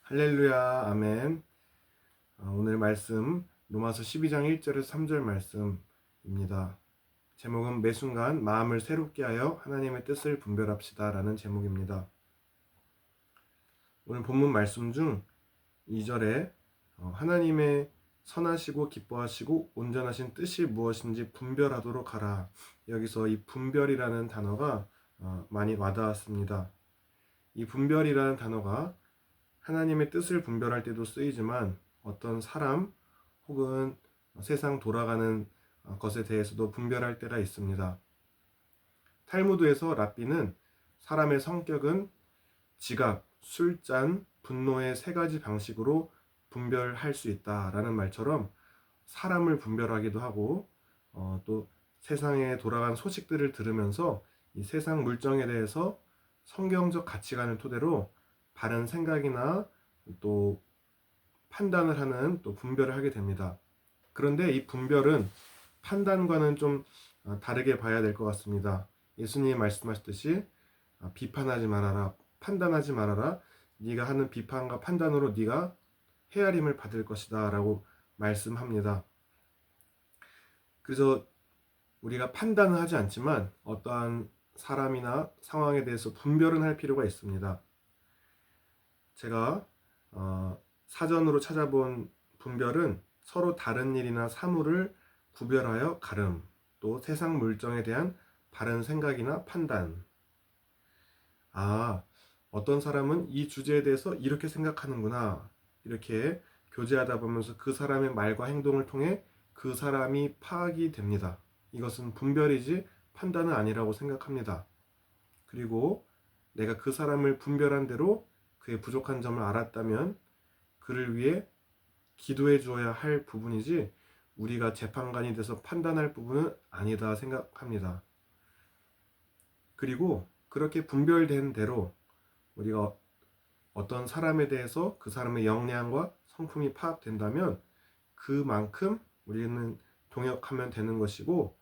할렐루야, 아멘. 오늘 말씀 로마서 12장 1절에서 3절 말씀입니다. 제목은 매 순간 마음을 새롭게 하여 하나님의 뜻을 분별합시다 라는 제목입니다. 오늘 본문 말씀 중 2절에 하나님의 선하시고 기뻐하시고 온전하신 뜻이 무엇인지 분별하도록 하라. 여기서 이 분별이라는 단어가 많이 와닿았습니다. 이 분별이라는 단어가 하나님의 뜻을 분별할 때도 쓰이지만 어떤 사람 혹은 세상 돌아가는 것에 대해서도 분별할 때가 있습니다. 탈무드에서 랍비는 사람의 성격은 지각, 술잔, 분노의 세 가지 방식으로 분별할 수 있다라는 말처럼 사람을 분별하기도 하고 또 세상에 돌아간 소식들을 들으면서 이 세상 물정에 대해서 성경적 가치관을 토대로 바른 생각이나 또 판단을 하는 또 분별을 하게 됩니다. 그런데 이 분별은 판단과는 좀 다르게 봐야 될 것 같습니다. 예수님이 말씀하셨듯이 비판하지 말아라, 판단하지 말아라. 네가 하는 비판과 판단으로 네가 헤아림을 받을 것이다 라고 말씀합니다. 그래서 우리가 판단은 하지 않지만 어떠한 사람이나 상황에 대해서 분별은 할 필요가 있습니다. 제가 사전으로 찾아본 분별은 서로 다른 일이나 사물을 구별하여 가름, 또 세상 물정에 대한 바른 생각이나 판단. 어떤 사람은 이 주제에 대해서 이렇게 생각하는구나. 이렇게 교제하다 보면서 그 사람의 말과 행동을 통해 그 사람이 파악이 됩니다. 이것은 분별이지 판단은 아니라고 생각합니다. 그리고 내가 그 사람을 분별한 대로 그의 부족한 점을 알았다면 그를 위해 기도해 주어야 할 부분이지 우리가 재판관이 돼서 판단할 부분은 아니다 생각합니다. 그리고 그렇게 분별된 대로 우리가 어떤 사람에 대해서 그 사람의 역량과 성품이 파악된다면 그만큼 우리는 동역하면 되는 것이고,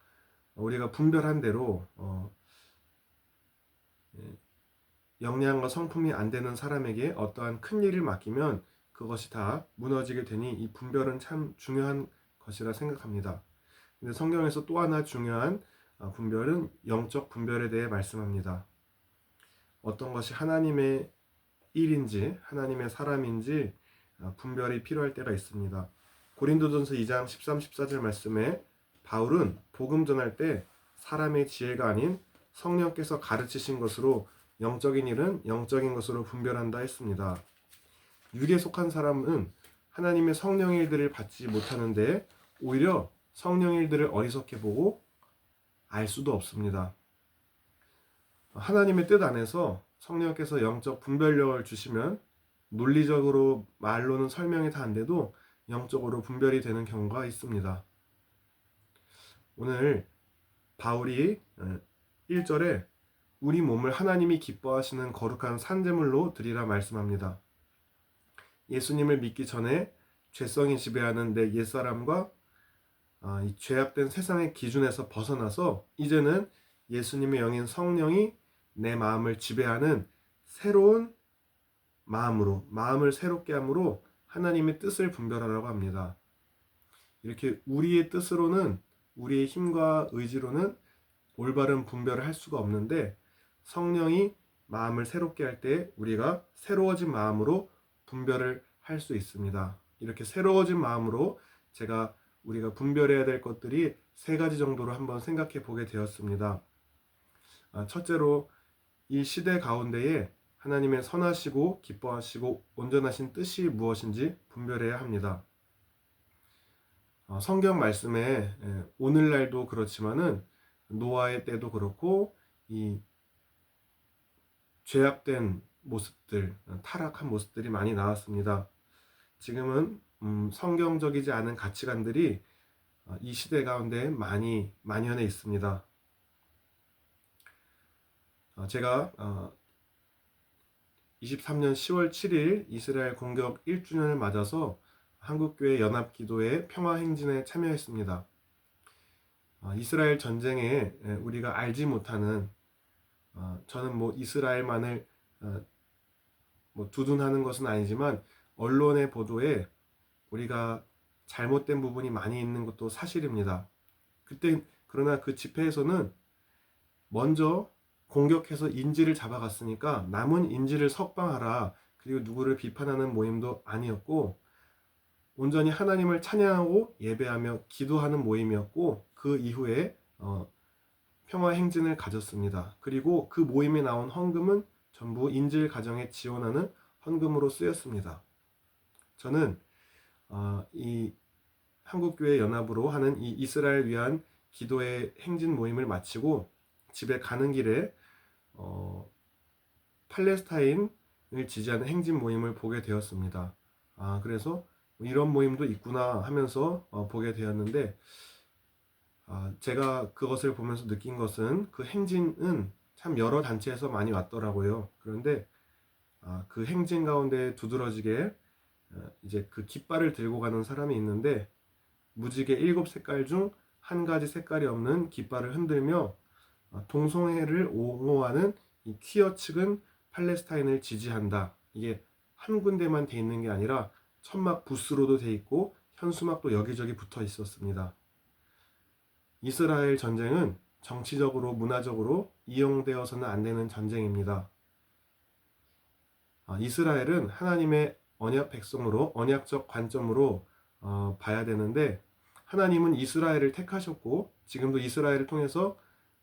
우리가 분별한 대로 역량과 성품이 안 되는 사람에게 어떠한 큰 일을 맡기면 그것이 다 무너지게 되니 이 분별은 참 중요한 것이라 생각합니다. 근데 성경에서 또 하나 중요한 분별은 영적 분별에 대해 말씀합니다. 어떤 것이 하나님의 일인지 하나님의 사람인지 분별이 필요할 때가 있습니다. 고린도전서 2장 13, 14절 말씀에 바울은 복음 전할 때 사람의 지혜가 아닌 성령께서 가르치신 것으로 영적인 일은 영적인 것으로 분별한다 했습니다. 육에 속한 사람은 하나님의 성령의 일들을 받지 못하는데 오히려 성령의 일들을 어리석게 보고 알 수도 없습니다. 하나님의 뜻 안에서 성령께서 영적 분별력을 주시면 논리적으로 말로는 설명이 다 안 돼도 영적으로 분별이 되는 경우가 있습니다. 오늘 바울이 1절에 우리 몸을 하나님이 기뻐하시는 거룩한 산제물로 드리라 말씀합니다. 예수님을 믿기 전에 죄성이 지배하는 내 옛사람과 이 죄악된 세상의 기준에서 벗어나서 이제는 예수님의 영인 성령이 내 마음을 지배하는 새로운 마음으로, 마음을 새롭게 함으로 하나님의 뜻을 분별하라고 합니다. 이렇게 우리의 뜻으로는, 우리의 힘과 의지로는 올바른 분별을 할 수가 없는데 성령이 마음을 새롭게 할 때 우리가 새로워진 마음으로 분별을 할 수 있습니다. 이렇게 새로워진 마음으로 우리가 분별해야 될 것들이 세 가지 정도로 한번 생각해 보게 되었습니다. 첫째로 이 시대 가운데에 하나님의 선하시고 기뻐하시고 온전하신 뜻이 무엇인지 분별해야 합니다. 성경 말씀에 오늘날도 그렇지만은 노아의 때도 그렇고 이 죄악된 모습들, 타락한 모습들이 많이 나왔습니다. 지금은 성경적이지 않은 가치관들이 이 시대 가운데 많이 만연해 있습니다. 제가 23년 10월 7일 이스라엘 공격 1주년을 맞아서 한국교회 연합기도회 평화행진에 참여했습니다. 이스라엘 전쟁에 우리가 알지 못하는, 저는 이스라엘만을 뭐 두둔하는 것은 아니지만 언론의 보도에 우리가 잘못된 부분이 많이 있는 것도 사실입니다. 그러나 그 집회에서는 먼저 공격해서 인지를 잡아갔으니까 남은 인지를 석방하라, 그리고 누구를 비판하는 모임도 아니었고 온전히 하나님을 찬양하고 예배하며 기도하는 모임이었고, 그 이후에 평화 행진을 가졌습니다. 그리고 그 모임에 나온 헌금은 전부 인질 가정에 지원하는 헌금으로 쓰였습니다. 저는 이 한국교회 연합으로 하는 이 이스라엘 위한 기도의 행진 모임을 마치고 집에 가는 길에 팔레스타인을 지지하는 행진 모임을 보게 되었습니다. 그래서 이런 모임도 있구나 하면서 보게 되었는데, 제가 그것을 보면서 느낀 것은 그 행진은 참 여러 단체에서 많이 왔더라고요. 그런데 그 행진 가운데 두드러지게 이제 그 깃발을 들고 가는 사람이 있는데, 무지개 7색깔 중 한 가지 색깔이 없는 깃발을 흔들며 동성애를 옹호하는 이 퀴어 측은 팔레스타인을 지지한다. 이게 한 군데만 돼 있는 게 아니라 천막 부스로도 돼 있고 현수막도 여기저기 붙어 있었습니다. 이스라엘 전쟁은 정치적으로 문화적으로 이용되어서는 안 되는 전쟁입니다. 이스라엘은 하나님의 언약 백성으로 언약적 관점으로 봐야 되는데, 하나님은 이스라엘을 택하셨고 지금도 이스라엘을 통해서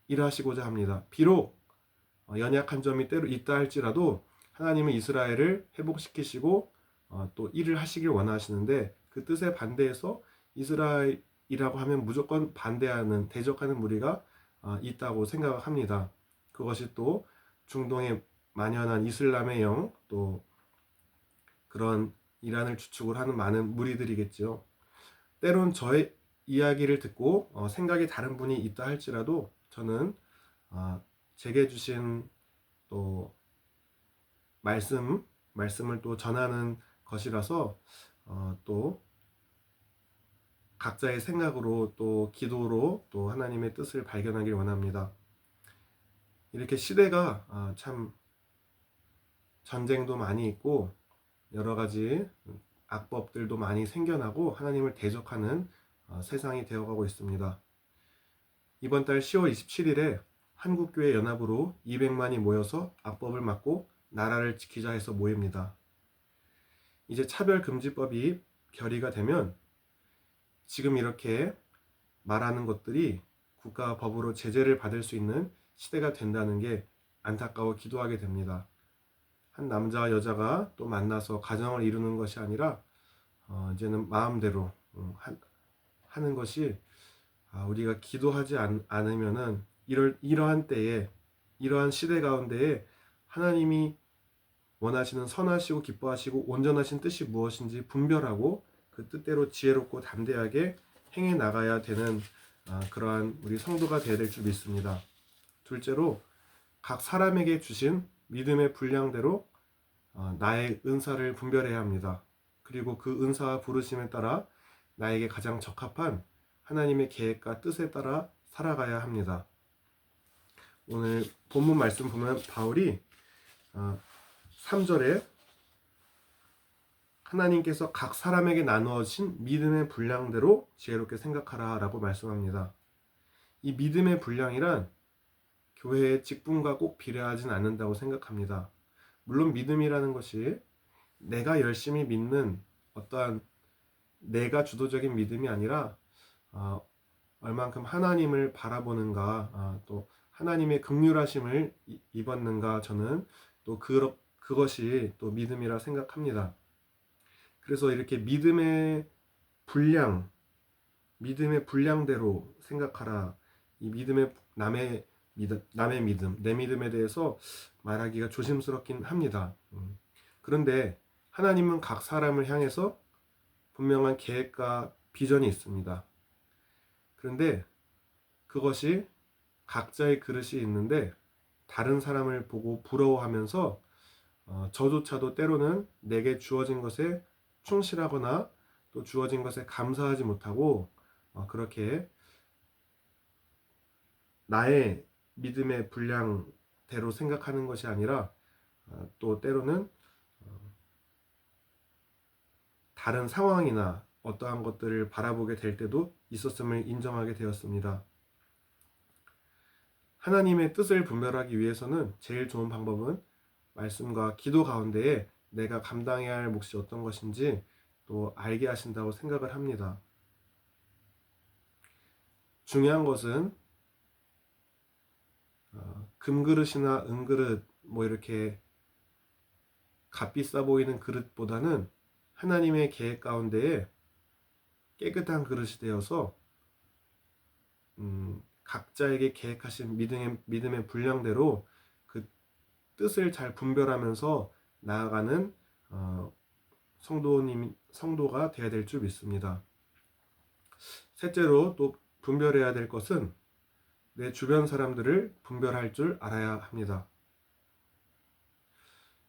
일하시고자 합니다. 비록 연약한 점이 때로 있다 할지라도 하나님은 이스라엘을 회복시키시고 또 일을 하시길 원하시는데, 그 뜻에 반대해서 이스라엘이라고 하면 무조건 반대하는, 대적하는 무리가 있다고 생각합니다. 그것이 또 중동에 만연한 이슬람의 영, 또 그런 이란을 주축을 하는 많은 무리들이겠죠. 때론 저의 이야기를 듣고 생각이 다른 분이 있다 할지라도 저는 제게 주신 또 말씀을 또 전하는 것이라서 또 각자의 생각으로 또 기도로 또 하나님의 뜻을 발견하길 원합니다. 이렇게 시대가 참 전쟁도 많이 있고 여러 가지 악법들도 많이 생겨나고 하나님을 대적하는 세상이 되어가고 있습니다. 이번 달 10월 27일에 한국교회 연합으로 200만이 모여서 악법을 막고 나라를 지키자 해서 모입니다. 이제 차별금지법이 결의가 되면 지금 이렇게 말하는 것들이 국가 법으로 제재를 받을 수 있는 시대가 된다는 게 안타까워 기도하게 됩니다. 한 남자와 여자가 또 만나서 가정을 이루는 것이 아니라 이제는 마음대로 하는 것이, 우리가 기도하지 않으면은 이러한 때에, 이러한 시대 가운데에 하나님이 원하시는 선하시고 기뻐하시고 온전하신 뜻이 무엇인지 분별하고 그 뜻대로 지혜롭고 담대하게 행해 나가야 되는 그러한 우리 성도가 되어야 될 줄 믿습니다. 둘째로, 각 사람에게 주신 믿음의 분량대로 나의 은사를 분별해야 합니다. 그리고 그 은사와 부르심에 따라 나에게 가장 적합한 하나님의 계획과 뜻에 따라 살아가야 합니다. 오늘 본문 말씀 보면 바울이 3절에 하나님께서 각 사람에게 나누어진 믿음의 분량대로 지혜롭게 생각하라 라고 말씀합니다. 이 믿음의 분량이란 교회의 직분과 꼭 비례하진 않는다고 생각합니다. 물론 믿음이라는 것이 내가 열심히 믿는 어떠한 내가 주도적인 믿음이 아니라 얼만큼 하나님을 바라보는가, 또 하나님의 긍휼하심을 입었는가, 저는 또 그것이 또 믿음이라 생각합니다. 그래서 이렇게 믿음의 분량대로 생각하라, 이 남의 믿음, 내 믿음에 대해서 말하기가 조심스럽긴 합니다. 그런데 하나님은 각 사람을 향해서 분명한 계획과 비전이 있습니다. 그런데 그것이 각자의 그릇이 있는데 다른 사람을 보고 부러워하면서 저조차도 때로는 내게 주어진 것에 충실하거나 또 주어진 것에 감사하지 못하고 그렇게 나의 믿음의 분량대로 생각하는 것이 아니라 또 때로는 다른 상황이나 어떠한 것들을 바라보게 될 때도 있었음을 인정하게 되었습니다. 하나님의 뜻을 분별하기 위해서는 제일 좋은 방법은 말씀과 기도 가운데에 내가 감당해야 할 몫이 어떤 것인지 또 알게 하신다고 생각을 합니다. 중요한 것은 금그릇이나 은그릇 뭐 이렇게 값비싸 보이는 그릇보다는 하나님의 계획 가운데에 깨끗한 그릇이 되어서 각자에게 계획하신 믿음의 분량대로 그 뜻을 잘 분별하면서 나아가는 성도가 되어야 될 줄 믿습니다. 셋째로 또 분별해야 될 것은 내 주변 사람들을 분별할 줄 알아야 합니다.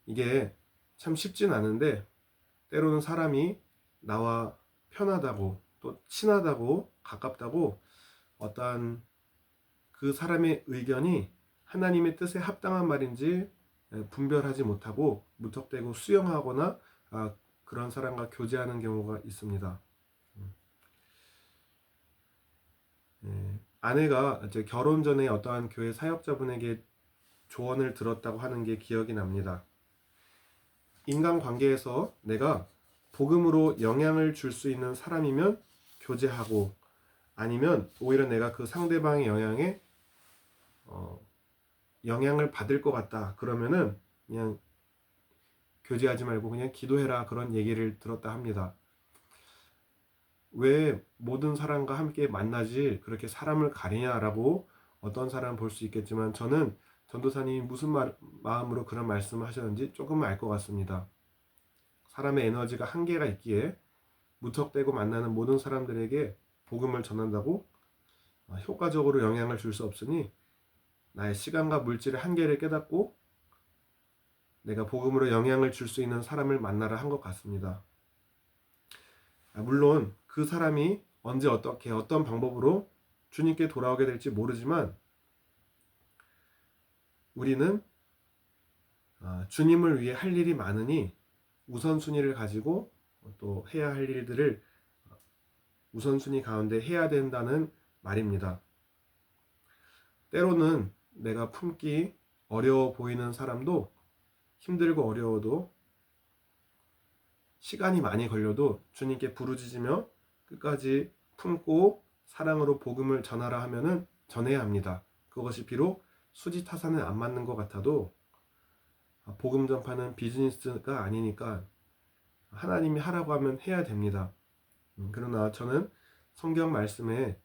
이게 참 쉽진 않은데 때로는 사람이 나와 편하다고 또 친하다고 가깝다고 어떠한 그 사람의 의견이 하나님의 뜻에 합당한 말인지 분별하지 못하고 무턱대고 수용하거나 그런 사람과 교제하는 경우가 있습니다. 아내가 이제 결혼 전에 어떠한 교회 사역자분에게 조언을 들었다고 하는 게 기억이 납니다. 인간관계에서 내가 복음으로 영향을 줄 수 있는 사람이면 교제하고, 아니면 오히려 내가 그 상대방의 영향을 받을 것 같다 그러면은 그냥 교제하지 말고 그냥 기도해라, 그런 얘기를 들었다 합니다. 왜 모든 사람과 함께 만나지 그렇게 사람을 가리냐라고 어떤 사람은 볼 수 있겠지만, 저는 전도사님이 무슨 마음으로 그런 말씀을 하셨는지 조금 알 것 같습니다. 사람의 에너지가 한계가 있기에 무턱대고 만나는 모든 사람들에게 복음을 전한다고 효과적으로 영향을 줄 수 없으니 나의 시간과 물질의 한계를 깨닫고 내가 복음으로 영향을 줄 수 있는 사람을 만나라 한 것 같습니다. 물론 그 사람이 언제 어떻게 어떤 방법으로 주님께 돌아오게 될지 모르지만 우리는 주님을 위해 할 일이 많으니 우선순위를 가지고 또 해야 할 일들을 우선순위 가운데 해야 된다는 말입니다. 때로는 내가 품기 어려워 보이는 사람도, 힘들고 어려워도 시간이 많이 걸려도 주님께 부르짖으며 끝까지 품고 사랑으로 복음을 전하라 하면은 전해야 합니다. 그것이 비록 수지타산은 안 맞는 것 같아도 복음 전파는 비즈니스가 아니니까 하나님이 하라고 하면 해야 됩니다. 그러나 저는 성경 말씀에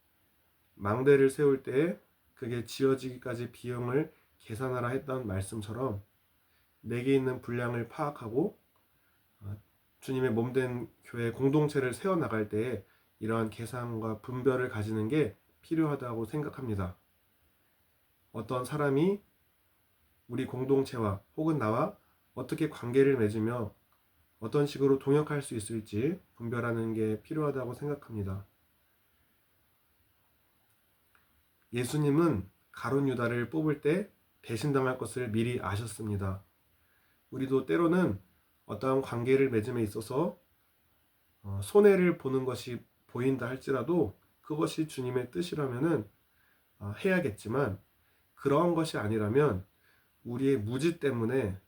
망대를 세울 때 그게 지어지기까지 비용을 계산하라 했던 말씀처럼 내게 있는 분량을 파악하고 주님의 몸된 교회 공동체를 세워나갈 때에 이러한 계산과 분별을 가지는 게 필요하다고 생각합니다. 어떤 사람이 우리 공동체와 혹은 나와 어떻게 관계를 맺으며 어떤 식으로 동역할 수 있을지 분별하는 게 필요하다고 생각합니다. 예수님은 가룟 유다를 뽑을 때 배신당할 것을 미리 아셨습니다. 우리도 때로는 어떠한 관계를 맺음에 있어서 손해를 보는 것이 보인다 할지라도 그것이 주님의 뜻이라면은 해야겠지만, 그러한 것이 아니라면 우리의 무지 때문에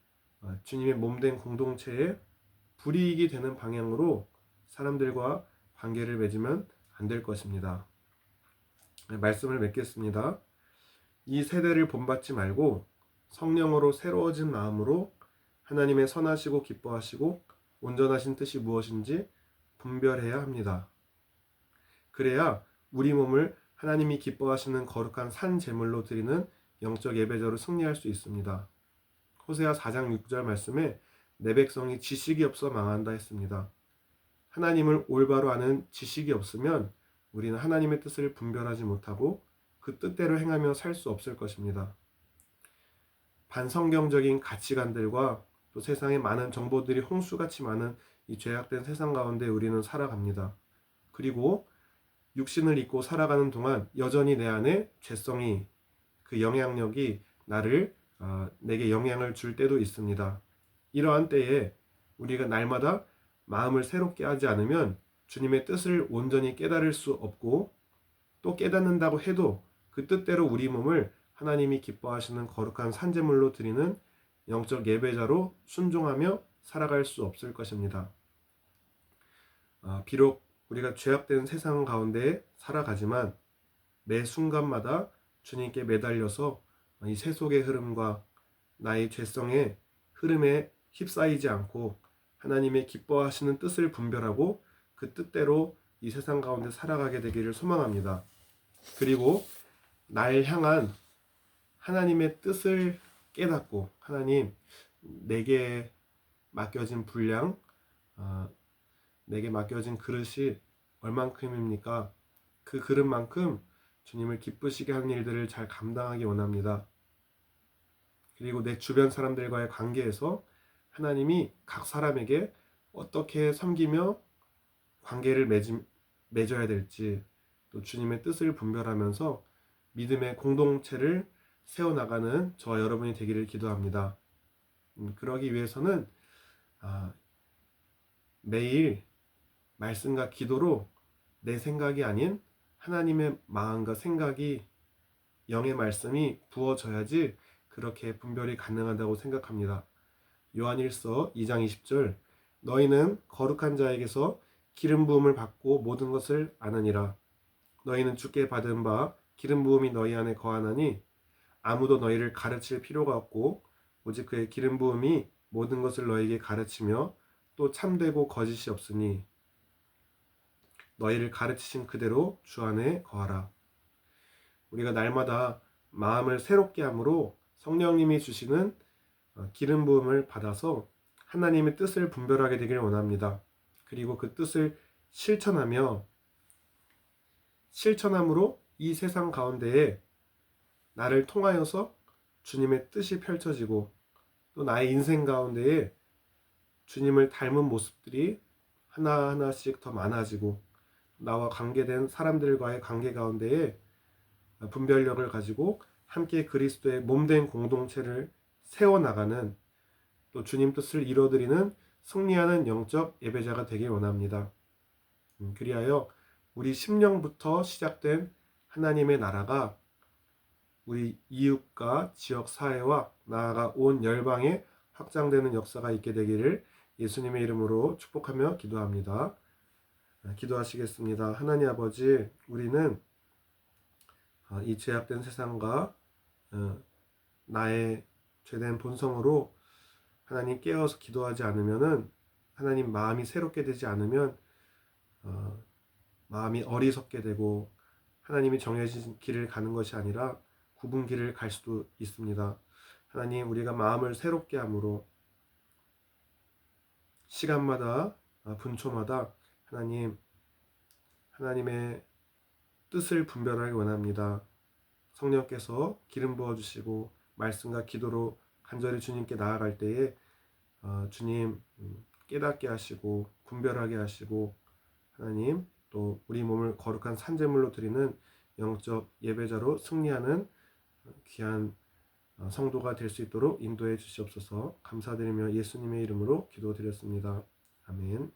주님의 몸된 공동체에 불이익이 되는 방향으로 사람들과 관계를 맺으면 안 될 것입니다. 말씀을 맺겠습니다. 이 세대를 본받지 말고 성령으로 새로워진 마음으로 하나님의 선하시고 기뻐하시고 온전하신 뜻이 무엇인지 분별해야 합니다. 그래야 우리 몸을 하나님이 기뻐하시는 거룩한 산 제물로 드리는 영적 예배자로 승리할 수 있습니다. 호세아 4장 6절 말씀에 내 백성이 지식이 없어 망한다 했습니다. 하나님을 올바로 아는 지식이 없으면 우리는 하나님의 뜻을 분별하지 못하고 그 뜻대로 행하며 살 수 없을 것입니다. 반성경적인 가치관들과 또 세상에 많은 정보들이 홍수같이 많은 이 죄악된 세상 가운데 우리는 살아갑니다. 그리고 육신을 입고 살아가는 동안 여전히 내 안에 죄성이, 그 영향력이 내게 영향을 줄 때도 있습니다. 이러한 때에 우리가 날마다 마음을 새롭게 하지 않으면 주님의 뜻을 온전히 깨달을 수 없고, 또 깨닫는다고 해도 그 뜻대로 우리 몸을 하나님이 기뻐하시는 거룩한 산제물로 드리는 영적 예배자로 순종하며 살아갈 수 없을 것입니다. 비록 우리가 죄악된 세상 가운데 살아가지만 매 순간마다 주님께 매달려서 이 세속의 흐름과 나의 죄성의 흐름에 휩싸이지 않고 하나님의 기뻐하시는 뜻을 분별하고 그 뜻대로 이 세상 가운데 살아가게 되기를 소망합니다. 그리고 날 향한 하나님의 뜻을 깨닫고, 하나님, 내게 맡겨진 분량, 내게 맡겨진 그릇이 얼만큼입니까? 그 그릇만큼 주님을 기쁘시게 하는 일들을 잘 감당하기 원합니다. 그리고 내 주변 사람들과의 관계에서 하나님이 각 사람에게 어떻게 섬기며 관계를 맺어야 될지, 또 주님의 뜻을 분별하면서 믿음의 공동체를 세워나가는 저와 여러분이 되기를 기도합니다. 그러기 위해서는 매일 말씀과 기도로 내 생각이 아닌 하나님의 마음과 생각이, 영의 말씀이 부어져야지 그렇게 분별이 가능하다고 생각합니다. 요한일서 2장 20절, 너희는 거룩한 자에게서 기름 부음을 받고 모든 것을 아느니라. 너희는 주께 받은 바 기름 부음이 너희 안에 거하나니 아무도 너희를 가르칠 필요가 없고 오직 그의 기름 부음이 모든 것을 너희에게 가르치며 또 참되고 거짓이 없으니 너희를 가르치신 그대로 주 안에 거하라. 우리가 날마다 마음을 새롭게 함으로 성령님이 주시는 기름 부음을 받아서 하나님의 뜻을 분별하게 되기를 원합니다. 그리고 그 뜻을 실천함으로 이 세상 가운데에 나를 통하여서 주님의 뜻이 펼쳐지고, 또 나의 인생 가운데에 주님을 닮은 모습들이 하나하나씩 더 많아지고, 나와 관계된 사람들과의 관계 가운데에 분별력을 가지고 함께 그리스도의 몸된 공동체를 세워나가는, 또 주님 뜻을 이뤄드리는 승리하는 영적 예배자가 되길 원합니다. 그리하여 우리 심령부터 시작된 하나님의 나라가 우리 이웃과 지역 사회와 나아가 온 열방에 확장되는 역사가 있게 되기를 예수님의 이름으로 축복하며 기도합니다. 기도하시겠습니다. 하나님 아버지, 우리는 이 죄악된 세상과 나의 죄된 본성으로 하나님 깨어서 기도하지 않으면은, 하나님 마음이 새롭게 되지 않으면 마음이 어리석게 되고 하나님이 정해진 길을 가는 것이 아니라 굽은 길을 갈 수도 있습니다. 하나님, 우리가 마음을 새롭게 함으로 시간마다 분초마다 하나님의 뜻을 분별하기 원합니다. 성령께서 기름 부어주시고 말씀과 기도로 간절히 주님께 나아갈 때에 주님 깨닫게 하시고 분별하게 하시고, 하나님 또 우리 몸을 거룩한 산제물로 드리는 영적 예배자로 승리하는 귀한 성도가 될 수 있도록 인도해 주시옵소서. 감사드리며 예수님의 이름으로 기도드렸습니다. 아멘.